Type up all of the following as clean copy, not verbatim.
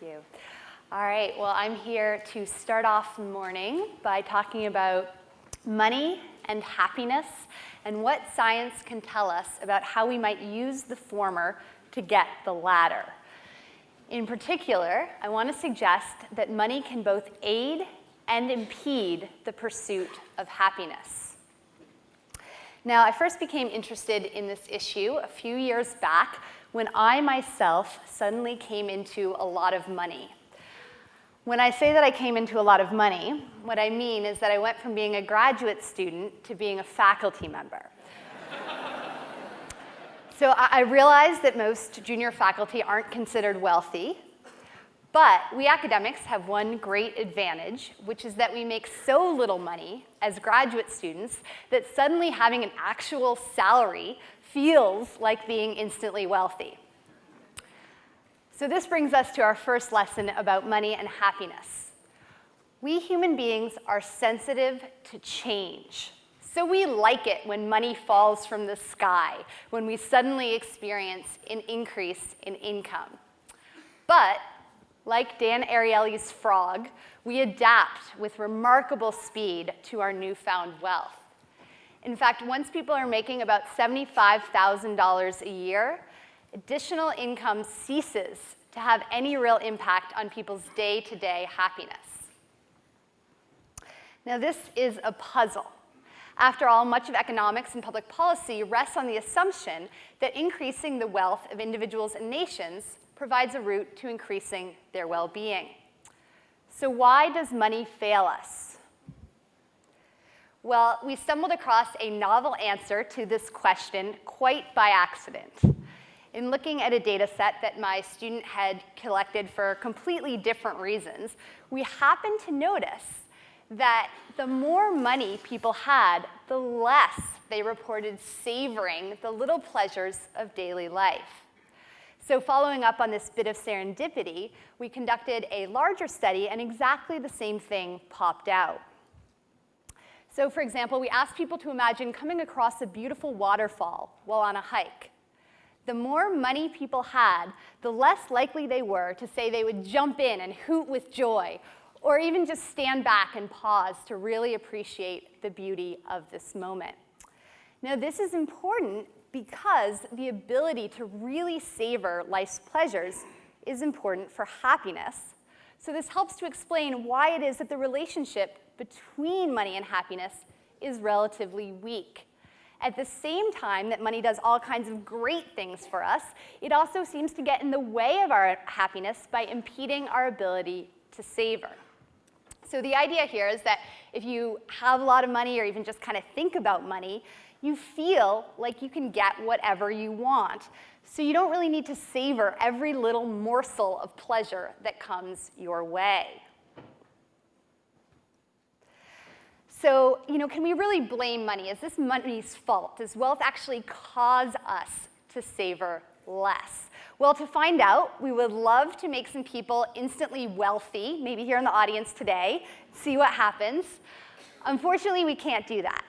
you. All right, well, I'm here to start off the morning by talking about money and happiness and what science can tell us about how we might use the former to get the latter. In particular, I want to suggest that money can both aid and impede the pursuit of happiness. Now, I first became interested in this issue a few years back when I myself suddenly came into a lot of money. When I say that I came into a lot of money, what I mean is that I went from being a graduate student to being a faculty member. So I realized that most junior faculty aren't considered wealthy, but we academics have one great advantage, which is that we make so little money as graduate students that suddenly having an actual salary feels like being instantly wealthy. So this brings us to our first lesson about money and happiness. We human beings are sensitive to change. So we like it when money falls from the sky, when we suddenly experience an increase in income. But, like Dan Ariely's frog, we adapt with remarkable speed to our newfound wealth. In fact, once people are making about $75,000 a year, additional income ceases to have any real impact on people's day-to-day happiness. Now, this is a puzzle. After all, much of economics and public policy rests on the assumption that increasing the wealth of individuals and nations provides a route to increasing their well-being. So why does money fail us? Well, we stumbled across a novel answer to this question quite by accident. In looking at a data set that my student had collected for completely different reasons, we happened to notice that the more money people had, the less they reported savoring the little pleasures of daily life. So following up on this bit of serendipity, we conducted a larger study, and exactly the same thing popped out. So for example, we asked people to imagine coming across a beautiful waterfall while on a hike. The more money people had, the less likely they were to say they would jump in and hoot with joy, or even just stand back and pause to really appreciate the beauty of this moment. Now, this is important because the ability to really savor life's pleasures is important for happiness. So this helps to explain why it is that the relationship between money and happiness is relatively weak. At the same time that money does all kinds of great things for us, it also seems to get in the way of our happiness by impeding our ability to savor. So the idea here is that if you have a lot of money or even just kind of think about money, you feel like you can get whatever you want. So you don't really need to savor every little morsel of pleasure that comes your way. So, can we really blame money? Is this money's fault? Does wealth actually cause us to savor less? Well, to find out, we would love to make some people instantly wealthy, maybe here in the audience today, see what happens. Unfortunately, we can't do that.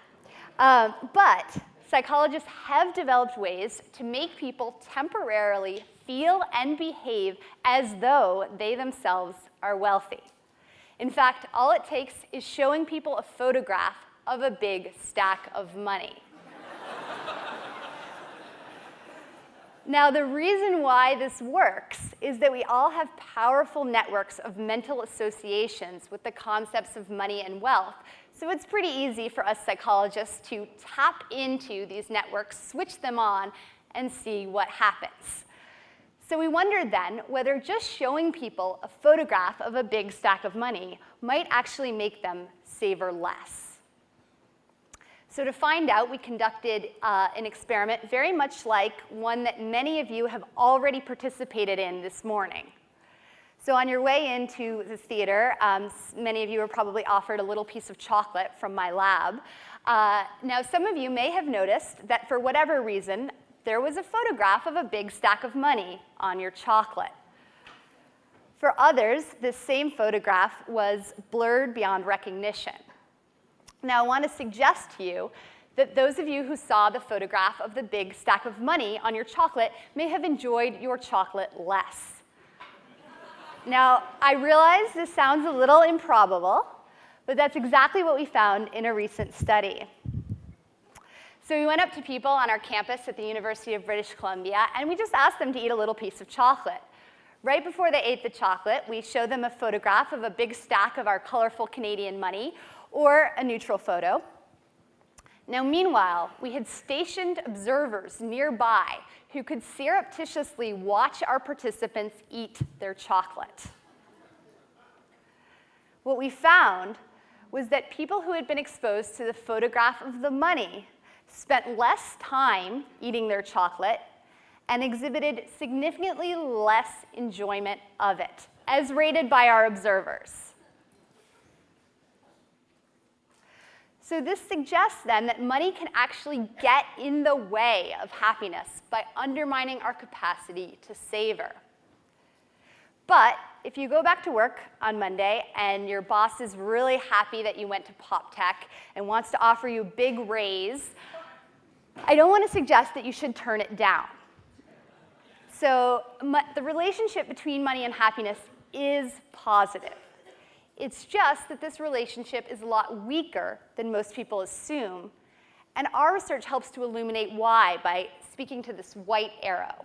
But psychologists have developed ways to make people temporarily feel and behave as though they themselves are wealthy. In fact, all it takes is showing people a photograph of a big stack of money. Now, the reason why this works is that we all have powerful networks of mental associations with the concepts of money and wealth. So it's pretty easy for us psychologists to tap into these networks, switch them on, and see what happens. So we wondered then whether just showing people a photograph of a big stack of money might actually make them savor less. So to find out, we conducted an experiment very much like one that many of you have already participated in this morning. So on your way into the theater, many of you were probably offered a little piece of chocolate from my lab. Now, some of you may have noticed that for whatever reason, there was a photograph of a big stack of money on your chocolate. For others, this same photograph was blurred beyond recognition. Now, I want to suggest to you that those of you who saw the photograph of the big stack of money on your chocolate may have enjoyed your chocolate less. Now, I realize this sounds a little improbable, but that's exactly what we found in a recent study. So we went up to people on our campus at the University of British Columbia, and we just asked them to eat a little piece of chocolate. Right before they ate the chocolate, we showed them a photograph of a big stack of our colorful Canadian money, or a neutral photo. Now, meanwhile, we had stationed observers nearby who could surreptitiously watch our participants eat their chocolate. What we found was that people who had been exposed to the photograph of the money spent less time eating their chocolate and exhibited significantly less enjoyment of it, as rated by our observers. So this suggests then that money can actually get in the way of happiness by undermining our capacity to savor. But if you go back to work on Monday and your boss is really happy that you went to Pop Tech and wants to offer you a big raise, I don't want to suggest that you should turn it down. So the relationship between money and happiness is positive. It's just that this relationship is a lot weaker than most people assume, and our research helps to illuminate why by speaking to this white arrow.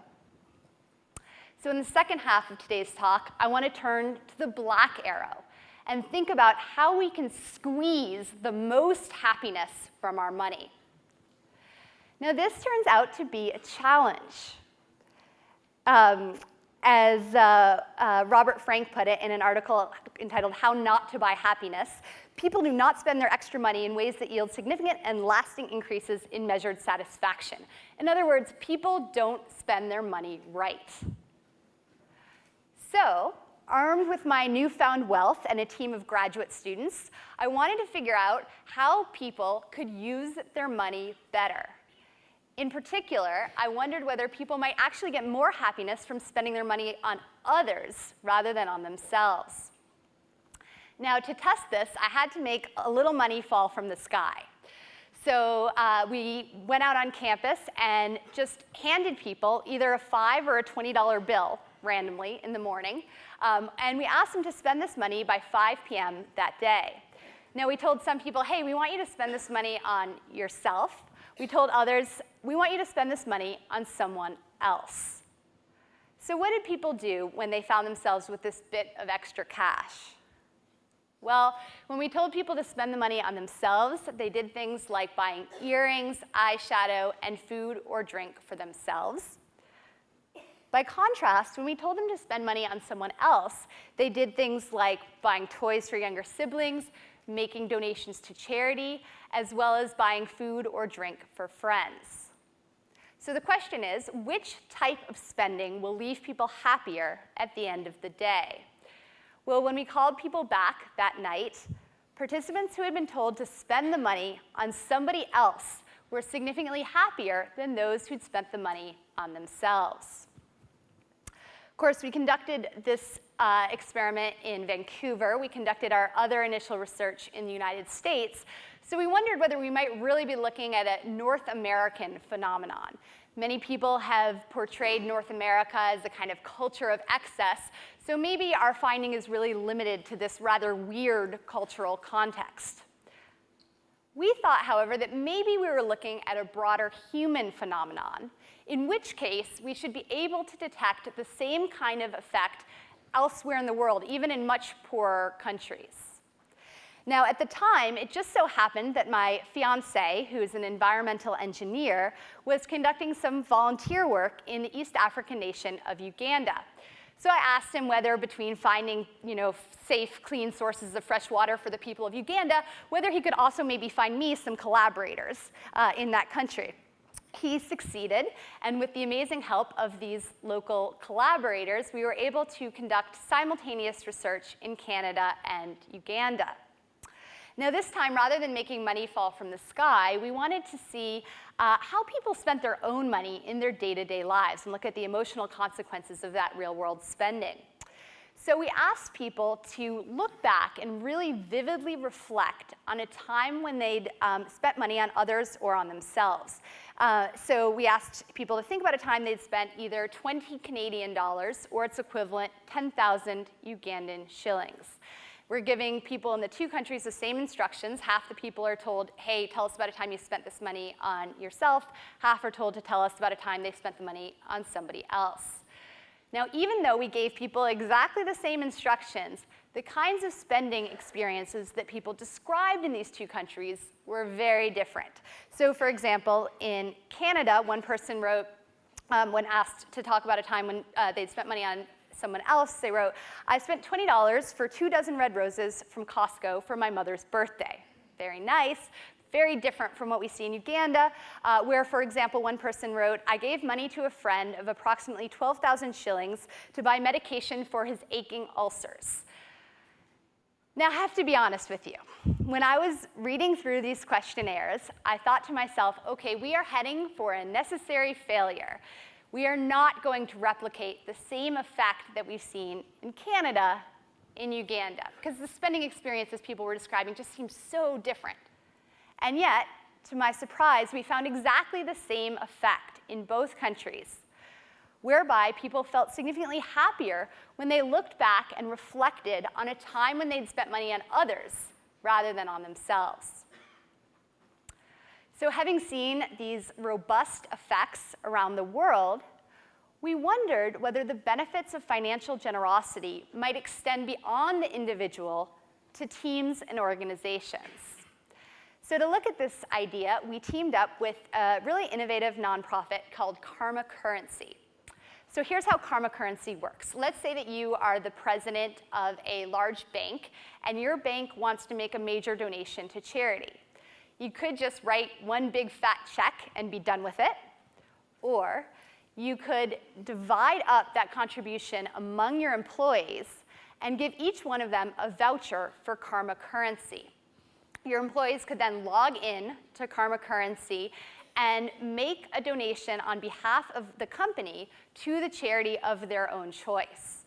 So in the second half of today's talk, I want to turn to the black arrow and think about how we can squeeze the most happiness from our money. Now, this turns out to be a challenge. As Robert Frank put it in an article entitled "How Not to Buy Happiness," people do not spend their extra money in ways that yield significant and lasting increases in measured satisfaction. In other words, people don't spend their money right. So, armed with my newfound wealth and a team of graduate students, I wanted to figure out how people could use their money better. In particular, I wondered whether people might actually get more happiness from spending their money on others rather than on themselves. Now, to test this, I had to make a little money fall from the sky. So we went out on campus and just handed people either a $5 or a $20 bill randomly in the morning, and we asked them to spend this money by 5 p.m. that day. Now, we told some people, hey, we want you to spend this money on yourself. We told others, we want you to spend this money on someone else. So what did people do when they found themselves with this bit of extra cash? Well, when we told people to spend the money on themselves, they did things like buying earrings, eyeshadow, and food or drink for themselves. By contrast, when we told them to spend money on someone else, they did things like buying toys for younger siblings, making donations to charity, as well as buying food or drink for friends. So the question is, which type of spending will leave people happier at the end of the day? Well, when we called people back that night, participants who had been told to spend the money on somebody else were significantly happier than those who'd spent the money on themselves. Of course, we conducted this experiment in Vancouver. We conducted our other initial research in the United States. So we wondered whether we might really be looking at a North American phenomenon. Many people have portrayed North America as a kind of culture of excess, so maybe our finding is really limited to this rather weird cultural context. We thought, however, that maybe we were looking at a broader human phenomenon, in which case we should be able to detect the same kind of effect elsewhere in the world, even in much poorer countries. Now, at the time, it just so happened that my fiancé, who is an environmental engineer, was conducting some volunteer work in the East African nation of Uganda. So I asked him whether between finding, safe, clean sources of fresh water for the people of Uganda, whether he could also maybe find me some collaborators in that country. He succeeded, and with the amazing help of these local collaborators, we were able to conduct simultaneous research in Canada and Uganda. Now this time, rather than making money fall from the sky, we wanted to see how people spent their own money in their day-to-day lives and look at the emotional consequences of that real-world spending. So we asked people to look back and really vividly reflect on a time when they'd spent money on others or on themselves. So we asked people to think about a time they'd spent either 20 Canadian dollars or its equivalent 10,000 Ugandan shillings. We're giving people in the two countries the same instructions. Half the people are told, hey, tell us about a time you spent this money on yourself. Half are told to tell us about a time they spent the money on somebody else. Now, even though we gave people exactly the same instructions, the kinds of spending experiences that people described in these two countries were very different. So for example, in Canada, one person wrote, when asked to talk about a time when they'd spent money on someone else, they wrote, I spent $20 for 2 dozen red roses from Costco for my mother's birthday. Very nice. Very different from what we see in Uganda, where, for example, one person wrote, I gave money to a friend of approximately 12,000 shillings to buy medication for his aching ulcers. Now, I have to be honest with you. When I was reading through these questionnaires, I thought to myself, OK, we are heading for a necessary failure. We are not going to replicate the same effect that we've seen in Canada in Uganda, because the spending experiences people were describing just seemed so different. And yet, to my surprise, we found exactly the same effect in both countries, whereby people felt significantly happier when they looked back and reflected on a time when they'd spent money on others rather than on themselves. So having seen these robust effects around the world, we wondered whether the benefits of financial generosity might extend beyond the individual to teams and organizations. So to look at this idea, we teamed up with a really innovative nonprofit called Karma Currency. So here's how Karma Currency works. Let's say that you are the president of a large bank, and your bank wants to make a major donation to charity. You could just write one big fat check and be done with it, or you could divide up that contribution among your employees and give each one of them a voucher for Karma Currency. Your employees could then log in to Karma Currency and make a donation on behalf of the company to the charity of their own choice.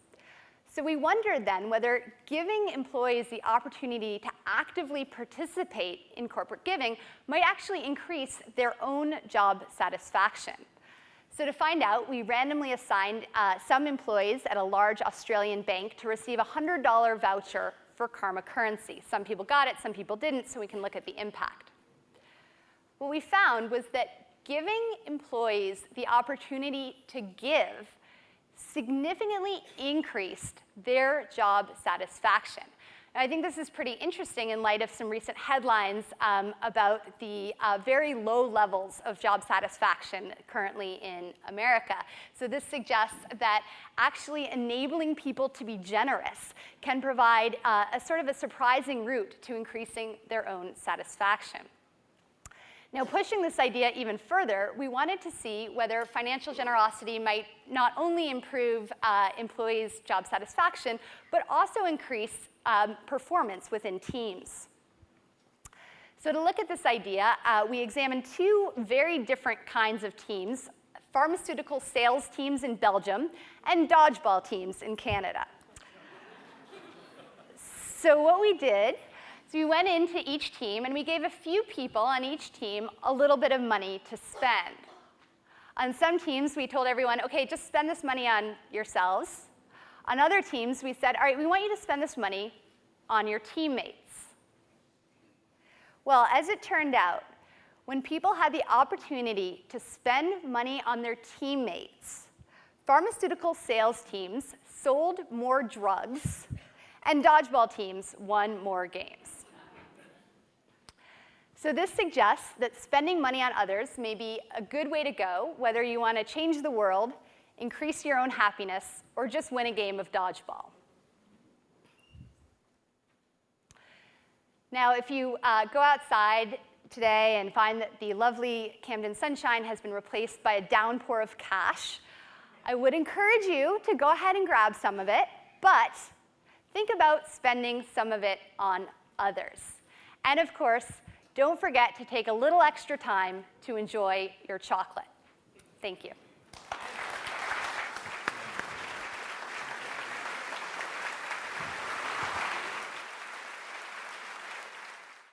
So we wondered then whether giving employees the opportunity to actively participate in corporate giving might actually increase their own job satisfaction. So to find out, we randomly assigned some employees at a large Australian bank to receive a $100 voucher for Karma Currency. Some people got it, some people didn't, so we can look at the impact. What we found was that giving employees the opportunity to give significantly increased their job satisfaction. And I think this is pretty interesting in light of some recent headlines about the very low levels of job satisfaction currently in America. So this suggests that actually enabling people to be generous can provide a sort of a surprising route to increasing their own satisfaction. Now, pushing this idea even further, we wanted to see whether financial generosity might not only improve employees' job satisfaction, but also increase performance within teams. So to look at this idea, we examined two very different kinds of teams: pharmaceutical sales teams in Belgium and dodgeball teams in Canada. So what we did is we went into each team and we gave a few people on each team a little bit of money to spend. On some teams, we told everyone, OK, just spend this money on yourselves. On other teams, we said, all right, we want you to spend this money on your teammates. Well, as it turned out, when people had the opportunity to spend money on their teammates, pharmaceutical sales teams sold more drugs and dodgeball teams won more games. So this suggests that spending money on others may be a good way to go, whether you want to change the world, increase your own happiness, or just win a game of dodgeball. Now, if you go outside today and find that the lovely Camden sunshine has been replaced by a downpour of cash, I would encourage you to go ahead and grab some of it, but think about spending some of it on others. And of course, don't forget to take a little extra time to enjoy your chocolate. Thank you.